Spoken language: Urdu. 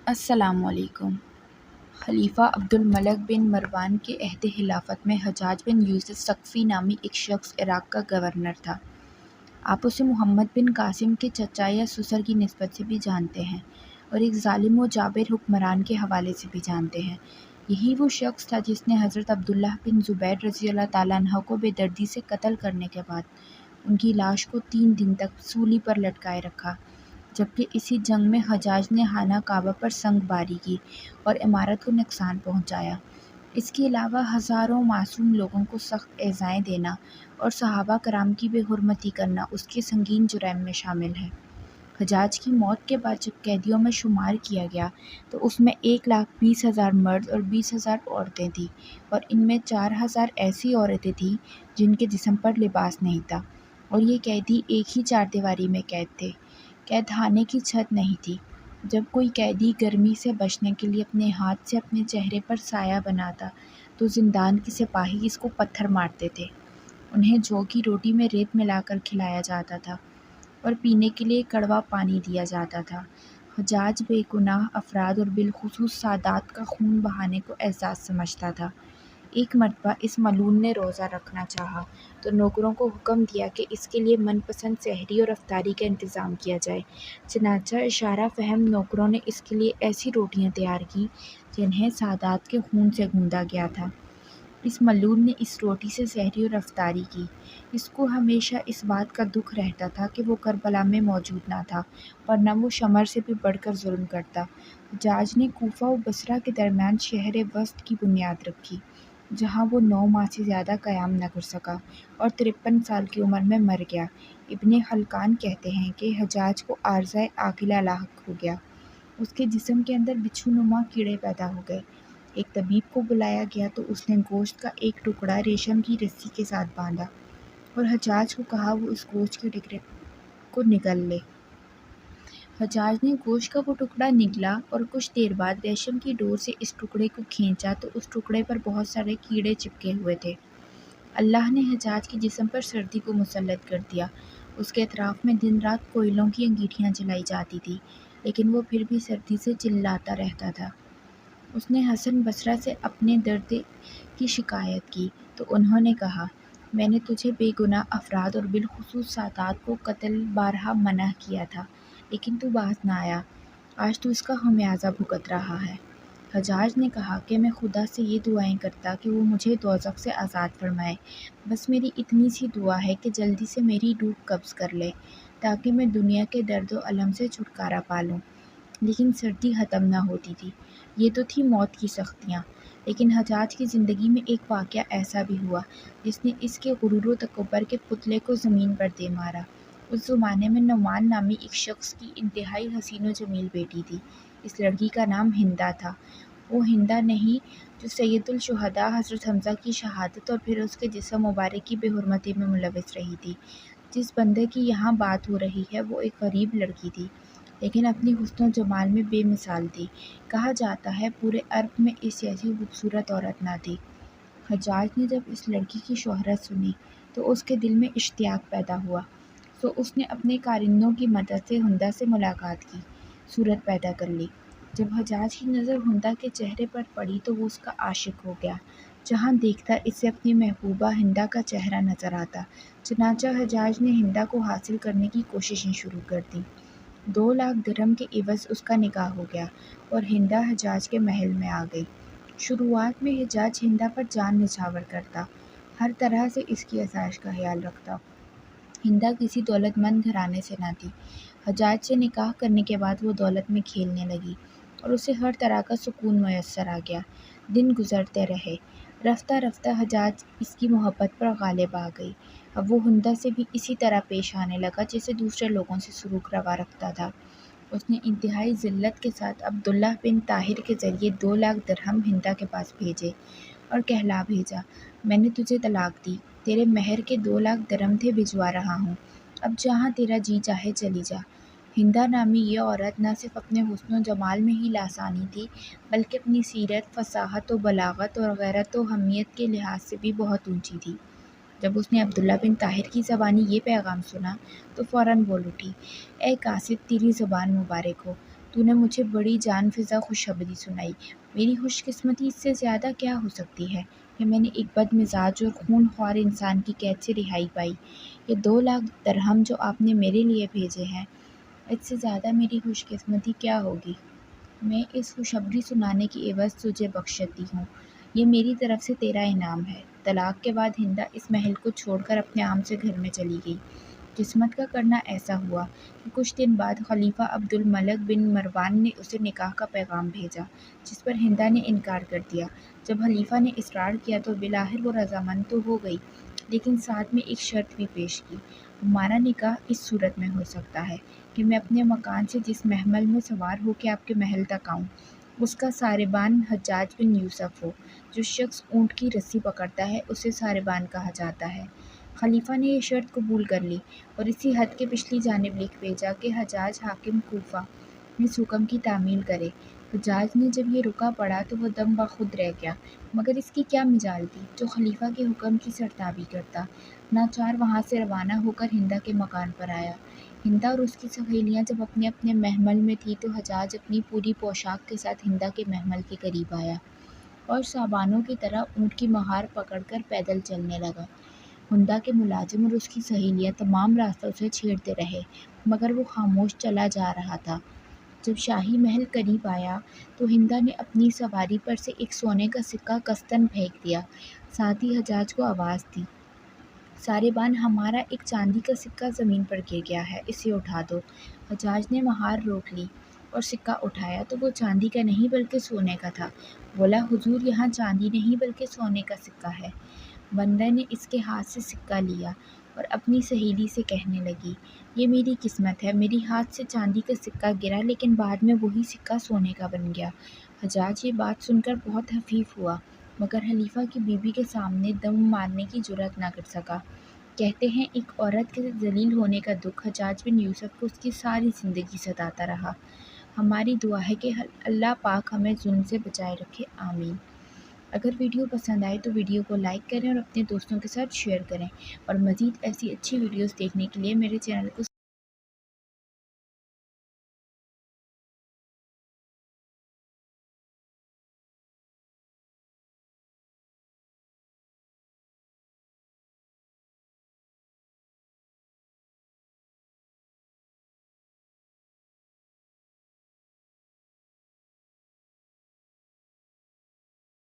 السلام علیکم۔ خلیفہ عبد الملک بن مروان کے عہد خلافت میں حجاج بن یوسف ثقفی نامی ایک شخص عراق کا گورنر تھا۔ آپ اسے محمد بن قاسم کے چچا یا سسر کی نسبت سے بھی جانتے ہیں اور ایک ظالم و جابر حکمران کے حوالے سے بھی جانتے ہیں۔ یہی وہ شخص تھا جس نے حضرت عبداللہ بن زبیر رضی اللہ تعالیٰ عنہ کو بے دردی سے قتل کرنے کے بعد ان کی لاش کو 3 دن تک سولی پر لٹکائے رکھا، جبکہ اسی جنگ میں حجاج نے خانہ کعبہ پر سنگ باری کی اور عمارت کو نقصان پہنچایا۔ اس کے علاوہ ہزاروں معصوم لوگوں کو سخت ایذائیں دینا اور صحابہ کرام کی بے حرمتی کرنا اس کے سنگین جرائم میں شامل ہے۔ حجاج کی موت کے بعد جب قیدیوں میں شمار کیا گیا تو اس میں 1,20,000 مرد اور 20,000 عورتیں تھیں، اور ان میں 4,000 ایسی عورتیں تھیں جن کے جسم پر لباس نہیں تھا، اور یہ قیدی ایک ہی چار دیواری میں قید تھے۔ قید خانے کی چھت نہیں تھی۔ جب کوئی قیدی گرمی سے بچنے کے لیے اپنے ہاتھ سے اپنے چہرے پر سایہ بناتا تو زندان کے سپاہی اس کو پتھر مارتے تھے۔ انہیں جو کی روٹی میں ریت ملا کر کھلایا جاتا تھا اور پینے کے لیے کڑوا پانی دیا جاتا تھا۔ حجاج بے گناہ افراد اور بالخصوص سادات کا خون بہانے کو اعزاز سمجھتا تھا۔ ایک مرتبہ اس ملعون نے روزہ رکھنا چاہا تو نوکروں کو حکم دیا کہ اس کے لیے من پسند سحری اور افطاری کا انتظام کیا جائے۔ چنانچہ اشارہ فہم نوکروں نے اس کے لیے ایسی روٹیاں تیار کیں جنہیں سادات کے خون سے گوندا گیا تھا۔ اس ملعون نے اس روٹی سے سحری اور افطاری کی۔ اس کو ہمیشہ اس بات کا دکھ رہتا تھا کہ وہ کربلا میں موجود نہ تھا، ورنہ وہ شمر سے بھی بڑھ کر ظلم کرتا۔ حجاج نے کوفہ و بصرہ کے درمیان شہر وسط کی بنیاد رکھی، جہاں وہ 9 ماہ سے زیادہ قیام نہ کر سکا اور 53 سال کی عمر میں مر گیا۔ ابن خلکان کہتے ہیں کہ حجاج کو عارضہ عاقلہ لاحق ہو گیا۔ اس کے جسم کے اندر بچھو نما کیڑے پیدا ہو گئے۔ ایک طبیب کو بلایا گیا تو اس نے گوشت کا ایک ٹکڑا ریشم کی رسی کے ساتھ باندھا اور حجاج کو کہا وہ اس گوشت کے ٹکڑے کو نگل لے۔ حجاج نے گوشت کا وہ ٹکڑا نگلا اور کچھ دیر بعد ریشم کی ڈور سے اس ٹکڑے کو کھینچا تو اس ٹکڑے پر بہت سارے کیڑے چپکے ہوئے تھے۔ اللہ نے حجاج کے جسم پر سردی کو مسلط کر دیا۔ اس کے اطراف میں دن رات کوئلوں کی انگیٹھیاں جلائی جاتی تھیں، لیکن وہ پھر بھی سردی سے چلاتا رہتا تھا۔ اس نے حسن بصرہ سے اپنے درد کی شکایت کی تو انہوں نے کہا، میں نے تجھے بے گناہ افراد اور بالخصوص سادات کو قتل بارہا منع کیا تھا، لیکن تو باز نہ آیا۔ آج تو اس کا خمیازہ بھگت رہا ہے۔ حجاج نے کہا کہ میں خدا سے یہ دعائیں کرتا کہ وہ مجھے دوزخ سے آزاد فرمائے، بس میری اتنی سی دعا ہے کہ جلدی سے میری روح قبض کر لے تاکہ میں دنیا کے درد و الم سے چھٹکارا پا لوں۔ لیکن سردی ختم نہ ہوتی تھی۔ یہ تو تھی موت کی سختیاں، لیکن حجاج کی زندگی میں ایک واقعہ ایسا بھی ہوا جس نے اس کے غرور و تکبر کے پتلے کو زمین پر دے مارا۔ اس زمانے میں نعمان نامی ایک شخص کی انتہائی حسین و جمیل بیٹی تھی۔ اس لڑکی کا نام ہندہ تھا۔ وہ ہندہ نہیں جو سید الشہداء حضرت حمزہ کی شہادت اور پھر اس کے جسم مبارک کی بے حرمتی میں ملوث رہی تھی۔ جس بندے کی یہاں بات ہو رہی ہے وہ ایک غریب لڑکی تھی، لیکن اپنی حسن و جمال میں بے مثال تھی۔ کہا جاتا ہے پورے عرب میں اس جیسی خوبصورت عورت نہ تھی۔ حجاج نے جب اس لڑکی کی شہرت سنی تو اس کے دل میں اشتیاق پیدا ہوا، سو اس نے اپنے کارندوں کی مدد سے ہندہ سے ملاقات کی، صورت پیدا کر لی۔ جب حجاج کی نظر ہندہ کے چہرے پر پڑی تو وہ اس کا عاشق ہو گیا۔ جہاں دیکھتا اسے اپنی محبوبہ ہندہ کا چہرہ نظر آتا۔ چنانچہ حجاج نے ہندہ کو حاصل کرنے کی کوششیں شروع کر دیں۔ 2,00,000 درہم کے عوض اس کا نکاح ہو گیا اور ہندہ حجاج کے محل میں آ گئی۔ شروعات میں حجاج ہندہ پر جان نچھاور کرتا، ہر طرح سے اس کی آسائش کا خیال رکھتا۔ ہندہ کسی دولت مند گھرانے سے نہ تھی۔ حجاج سے نکاح کرنے کے بعد وہ دولت میں کھیلنے لگی اور اسے ہر طرح کا سکون میسر آ گیا۔ دن گزرتے رہے، رفتہ رفتہ حجاج اس کی محبت پر غالب آ گئی۔ اب وہ ہندہ سے بھی اسی طرح پیش آنے لگا جیسے دوسرے لوگوں سے سلوک روا رکھتا تھا۔ اس نے انتہائی ذلت کے ساتھ عبداللہ بن طاہر کے ذریعے 2,00,000 درہم ہندہ کے پاس بھیجے اور کہلا بھیجا، میں نے تجھے طلاق دی، تیرے مہر کے 2,00,000 درہم تھے بھجوا رہا ہوں، اب جہاں تیرا جی چاہے چلی جا۔ ہندہ نامی یہ عورت نہ صرف اپنے حسن و جمال میں ہی لاسانی تھی، بلکہ اپنی سیرت، فصاحت و بلاغت اور غیرت و حمیت کے لحاظ سے بھی بہت اونچی تھی۔ جب اس نے عبداللہ بن طاہر کی زبانی یہ پیغام سنا تو فوراً بول اٹھی، اے قاصد تیری زبان مبارک ہو، تو نے مجھے بڑی جان فضا خوشخبری سنائی۔ میری خوش قسمتی اس سے زیادہ کیا ہو سکتی ہے کہ میں نے ایک بد مزاج اور خون خوار انسان کی قید سے رہائی پائی۔ یہ 2 لاکھ درہم جو آپ نے میرے لیے بھیجے ہیں، اس سے زیادہ میری خوش قسمتی کیا ہوگی؟ میں اس خوشخبری سنانے کی عوض تجھے بخشتی ہوں۔ یہ میری طرف سے تیرا انعام ہے۔ طلاق کے بعد ہندا اس محل کو چھوڑ کر اپنے عام سے گھر میں چلی گئی۔ قسمت کا کرنا ایسا ہوا کہ کچھ دن بعد خلیفہ عبد الملک بن مروان نے اسے نکاح کا پیغام بھیجا، جس پر ہندا نے انکار کر دیا۔ جب خلیفہ نے اصرار کیا تو بالآخر وہ رضامند تو ہو گئی، لیکن ساتھ میں ایک شرط بھی پیش کی۔ ہمارا نکاح اس صورت میں ہو سکتا ہے کہ میں اپنے مکان سے جس محمل میں سوار ہو کے آپ کے محل تک آؤں، اس کا ساربان حجاج بن یوسف ہو۔ جو شخص اونٹ کی رسی پکڑتا ہے اسے ساربان کہا جاتا ہے۔ خلیفہ نے یہ شرط قبول کر لی اور اسی حد کے پچھلی جانب لکھ بھیجا کہ حجاج حاکم کوفہ اس حکم کی تعمیل کرے۔ حجاج نے جب یہ رکا پڑھا تو وہ دم بخود رہ گیا، مگر اس کی کیا مجال تھی جو خلیفہ کے حکم کی سرتابی کرتا۔ ناچار وہاں سے روانہ ہو کر ہندا کے مکان پر آیا۔ ہندا اور اس کی سہیلیاں جب اپنے اپنے محمل میں تھی تو حجاج اپنی پوری پوشاک کے ساتھ ہندا کے محمل کے قریب آیا اور صابانوں کی طرح اونٹ کی مہار پکڑ کر پیدل چلنے لگا۔ ہندا کے ملازم اور اس کی سہیلیاں تمام راستہ اسے چھیڑتے رہے، مگر وہ خاموش چلا جا رہا تھا۔ جب شاہی محل قریب آیا تو ہندا نے اپنی سواری پر سے ایک سونے کا سکہ قصداً پھینک دیا، ساتھ ہی حجاج کو آواز دی، ساربان، ہمارا ایک چاندی کا سکہ زمین پر گر گیا ہے، اسے اٹھا دو۔ حجاج نے مہار روک لی اور سکہ اٹھایا تو وہ چاندی کا نہیں بلکہ سونے کا تھا۔ بولا، حضور، یہاں چاندی نہیں بلکہ سونے کا سکہ ہے۔ بندہ نے اس کے ہاتھ سے سکہ لیا اور اپنی سہیلی سے کہنے لگی، یہ میری قسمت ہے، میری ہاتھ سے چاندی کا سکہ گرا لیکن بعد میں وہی سکہ سونے کا بن گیا۔ حجاج یہ بات سن کر بہت خفیف ہوا، مگر خلیفہ کی بیوی کے سامنے دم مارنے کی جرأت نہ کر سکا۔ کہتے ہیں ایک عورت کے ذلیل ہونے کا دکھ حجاج بن یوسف کو اس کی ساری زندگی ستاتا رہا۔ ہماری دعا ہے کہ اللہ پاک ہمیں ظلم سے بچائے رکھے، آمین۔ اگر ویڈیو پسند آئے تو ویڈیو کو لائک کریں اور اپنے دوستوں کے ساتھ شیئر کریں، اور مزید ایسی اچھی ویڈیوز دیکھنے کے لیے میرے چینل کو